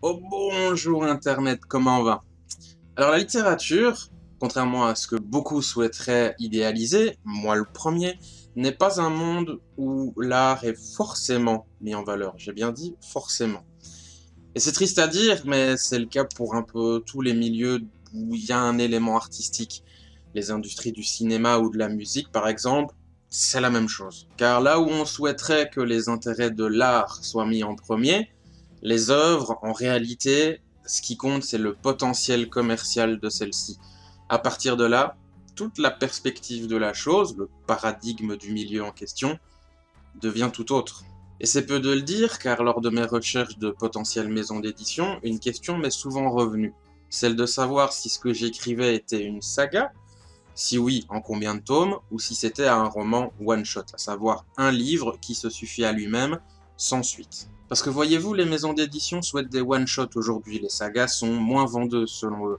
Oh bonjour Internet, comment va? Alors la littérature, contrairement à ce que beaucoup souhaiteraient idéaliser, moi le premier, n'est pas un monde où l'art est forcément mis en valeur. J'ai bien dit forcément. Et c'est triste à dire, mais c'est le cas pour un peu tous les milieux où il y a un élément artistique. Les industries du cinéma ou de la musique, par exemple, c'est la même chose. Car là où on souhaiterait que les intérêts de l'art soient mis en premier, les œuvres, en réalité, ce qui compte, c'est le potentiel commercial de celle-ci. À partir de là, toute la perspective de la chose, le paradigme du milieu en question, devient tout autre. Et c'est peu de le dire, car lors de mes recherches de potentielles maisons d'édition, une question m'est souvent revenue. Celle de savoir si ce que j'écrivais était une saga, si oui, en combien de tomes, ou si c'était un roman one-shot, à savoir un livre qui se suffit à lui-même, sans suite. Parce que voyez-vous, les maisons d'édition souhaitent des one-shots aujourd'hui, les sagas sont moins vendeuses selon eux.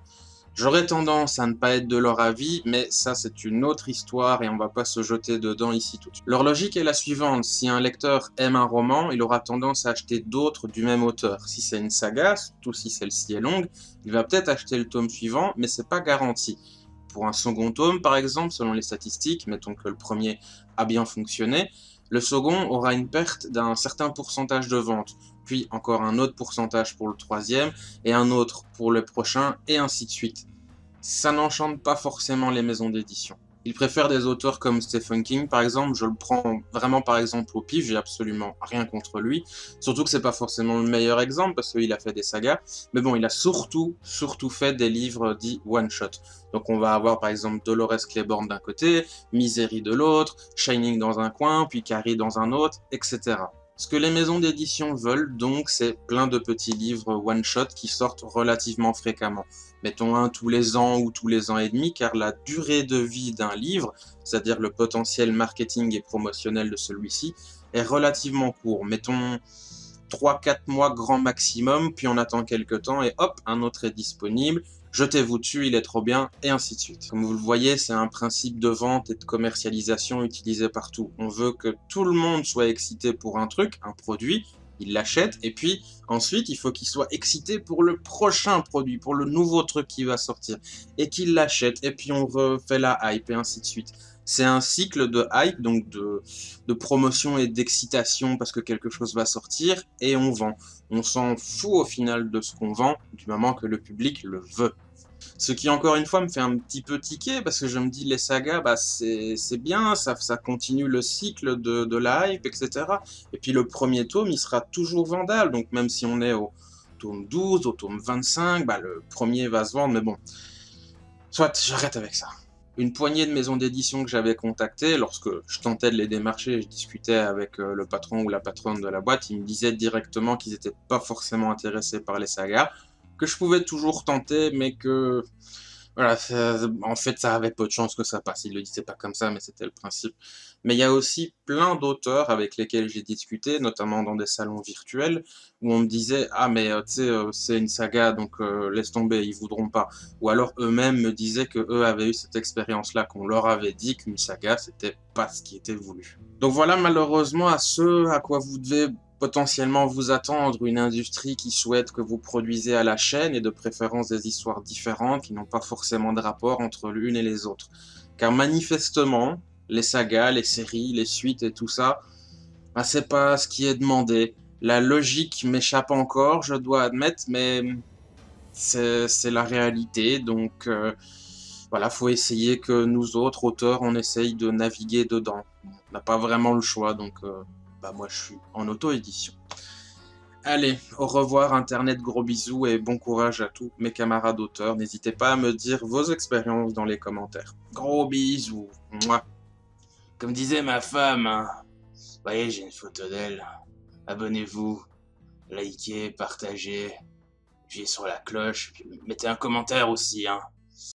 J'aurais tendance à ne pas être de leur avis, mais ça c'est une autre histoire et on va pas se jeter dedans ici tout de suite. Leur logique est la suivante, si un lecteur aime un roman, il aura tendance à acheter d'autres du même auteur. Si c'est une saga, surtout si celle-ci est longue, il va peut-être acheter le tome suivant, mais c'est pas garanti. Pour un second tome, par exemple, selon les statistiques, mettons que le premier a bien fonctionné, le second aura une perte d'un certain pourcentage de vente, puis encore un autre pourcentage pour le troisième, et un autre pour le prochain, et ainsi de suite. Ça n'enchante pas forcément les maisons d'édition. Ils préfèrent des auteurs comme Stephen King, par exemple. Je le prends vraiment par exemple au pif, j'ai absolument rien contre lui. Surtout que c'est pas forcément le meilleur exemple parce qu'il a fait des sagas. Mais bon, il a surtout fait des livres dits one-shot. Donc on va avoir par exemple Dolores Claiborne d'un côté, Misery de l'autre, Shining dans un coin, puis Carrie dans un autre, etc. Ce que les maisons d'édition veulent donc, c'est plein de petits livres one-shot qui sortent relativement fréquemment. Mettons un tous les ans ou tous les ans et demi, car la durée de vie d'un livre, c'est-à-dire le potentiel marketing et promotionnel de celui-ci, est relativement court. Mettons 3-4 mois grand maximum, puis on attend quelques temps et hop, un autre est disponible, jetez-vous dessus, il est trop bien, et ainsi de suite. Comme vous le voyez, c'est un principe de vente et de commercialisation utilisé partout. On veut que tout le monde soit excité pour un truc, un produit, il l'achète, et puis ensuite, il faut qu'il soit excité pour le prochain produit, pour le nouveau truc qui va sortir, et qu'il l'achète, et puis on refait la hype, et ainsi de suite. C'est un cycle de hype, donc de promotion et d'excitation parce que quelque chose va sortir, et on vend. On s'en fout au final de ce qu'on vend, du moment que le public le veut. Ce qui, encore une fois, me fait un petit peu tiquer, parce que je me dis, les sagas, bah, c'est bien, ça continue le cycle de la hype, etc. Et puis le premier tome, il sera toujours vendable, donc même si on est au tome 12, au tome 25, bah, le premier va se vendre, mais bon, soit, j'arrête avec ça. Une poignée de maisons d'édition que j'avais contactées, lorsque je tentais de les démarcher, je discutais avec le patron ou la patronne de la boîte, ils me disaient directement qu'ils n'étaient pas forcément intéressés par les sagas, que je pouvais toujours tenter, mais que voilà, en fait, ça avait peu de chances que ça passe. Il le disait pas comme ça, mais c'était le principe. Mais il y a aussi plein d'auteurs avec lesquels j'ai discuté, notamment dans des salons virtuels, où on me disait, ah, mais tu sais, c'est une saga, donc laisse tomber, ils voudront pas. Ou alors eux-mêmes me disaient que eux avaient eu cette expérience-là, qu'on leur avait dit qu'une saga, c'était pas ce qui était voulu. Donc voilà, malheureusement, à ce à quoi vous devez potentiellement vous attendre, une industrie qui souhaite que vous produisez à la chaîne et de préférence des histoires différentes qui n'ont pas forcément de rapport entre l'une et les autres. Car manifestement, les sagas, les séries, les suites et tout ça, bah, c'est pas ce qui est demandé. La logique m'échappe encore, je dois admettre, mais c'est la réalité, donc voilà, faut essayer que nous autres, auteurs, on essaye de naviguer dedans. On n'a pas vraiment le choix, donc bah moi je suis en auto-édition. Allez, au revoir Internet, gros bisous et bon courage à tous mes camarades auteurs. N'hésitez pas à me dire vos expériences dans les commentaires. Gros bisous. Mouah. Comme disait ma femme, hein. Vous voyez, j'ai une photo d'elle. Abonnez-vous, likez, partagez, appuyez sur la cloche, puis mettez un commentaire aussi, hein.